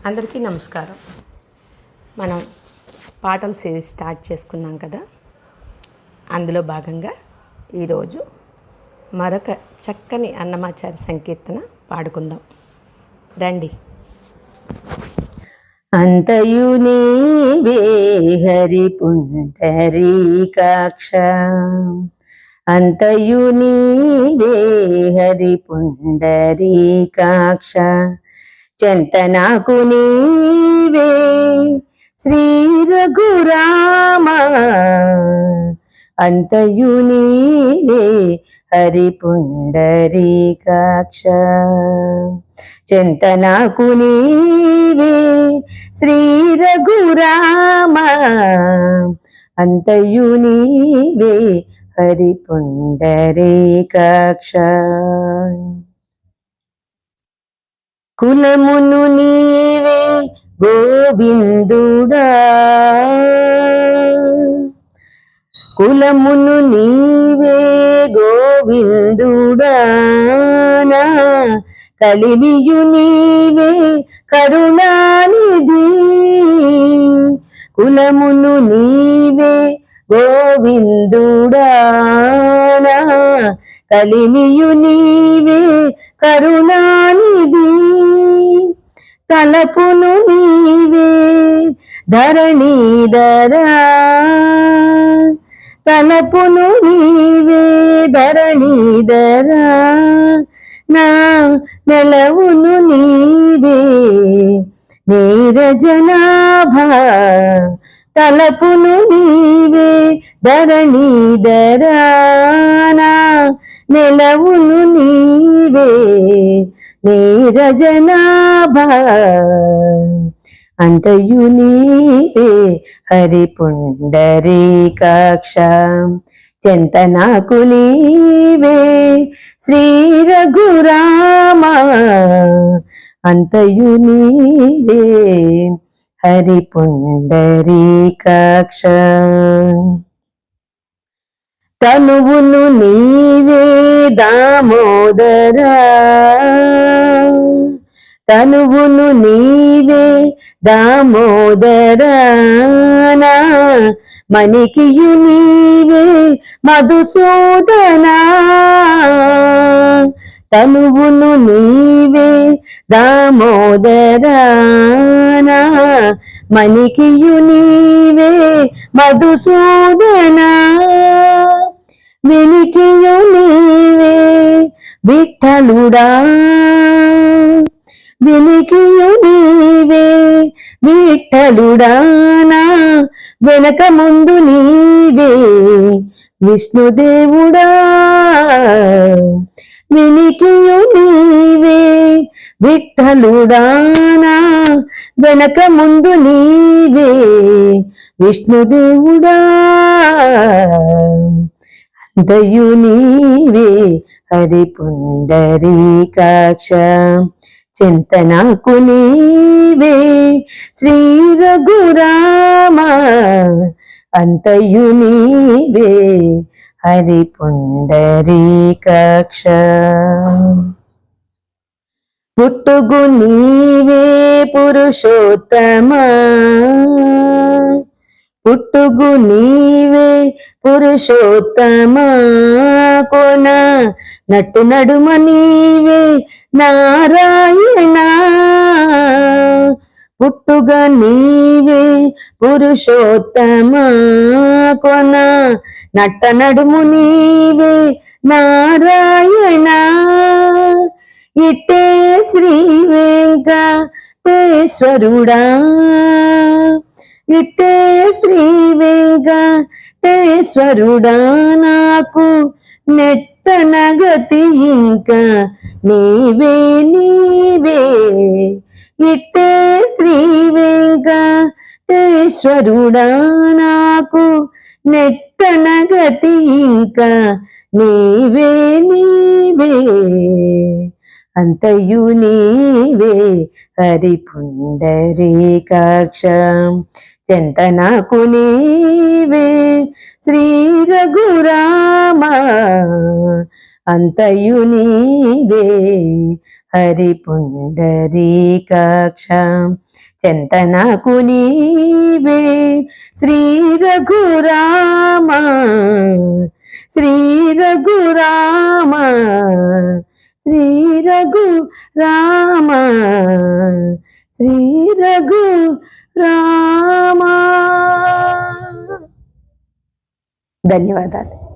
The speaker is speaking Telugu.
అందరికీ నమస్కారం. మనం పాటల సిరీస్ స్టార్ట్ చేసుకున్నాం కదా. అందులో భాగంగా ఈరోజు మరొక చక్కని అన్నమాచార్య సంకీర్తన పాడుకుందాం. రండి. అంతయు నీవే హరి పుండరీకాక్ష, అంతయు నీవే హరి పుండరీకాక్ష, చెంతనాకు నీవే శ్రీ రఘురామ, అంతయు నీవే హరి పుండరీకాక్ష, చెంతనాకు నీవే శ్రీ రఘురామ, అంతయు నీవే హరి పుండరీకాక్ష. కులమును నీవే గోవిందుడా, కులమును నీవే గోవిందుడా, నా కలిమియు నీవే కరుణానిధి, కులమును నీవే గోవిందుడా, నా కలిమియు నీవే కరుణానిధి, తలపును నీవే ధరణీధరా, తలపును నీవే ధరణీధరా, నా నెలవును నీవే నీరజనాభ, తలపును నీవే ధరణీధరా, నా నెలవును నీవే నీరజనాభ, అంతయు నీవే హరి పుండరీకాక్ష, చెంతనాకు నీవే శ్రీ రఘురామ, అంతయు నీవే హరి పుండరీకాక్ష. తనువును నీవే దామోదరా, తనువును నీవే దామోదరా, నా మణికియు నీవే మధుసూదనా, తనువును నీవే దామోదరా, నా మణికియు నీవే మధుసూదనా, వెనికియు నీవే విఠలుడా, వెనికియు నీవే విఠలుడా, నా వెనక ముందు నీవే విష్ణుదేవుడా, వెనికియు నీవే విఠలుడా, నా వెనక ముందు నీవే విష్ణుదేవుడా, అంతయు నీవే హరి పుండరీకాక్ష, చింతనాకు నీవే శ్రీ రఘురామ, అంతయు నీవే హరి పుండరీకాక్ష. పుట్టుగు నీవే పురుషోత్తమా, పుట్టుగు నీవే పురుషోత్తమా, కోన నట్టు నడుమ నీవే నారాయణ, పుట్టుగా నీవే పురుషోత్తమా, కోన నట్ట నడుము నీవే నారాయణ, ఇట్టే శ్రీ వెంకటేశ్వరుడా, ఇట్టే శ్రీ వెంకటేశ్వరుడా, నాకు నెట్టనగతి ఇంకా నీవే నీవే, ఇట్టే శ్రీ వెంకటేశ్వరుడా, నాకు నెట్టనగతి ఇంకా నీవే నీవే, అంతయు నీవే హరి పుండరీకాక్ష, చెంతనాకు నీవే శ్రీ రఘురామ, అంతయు నీవే హరి పుండరీకాక్ష చెంత నాకు నీవే శ్రీ రఘురామ శ్రీ రఘురామ శ్రీ రఘురామ శ్రీ రఘురామ. ధన్యవాదాలు.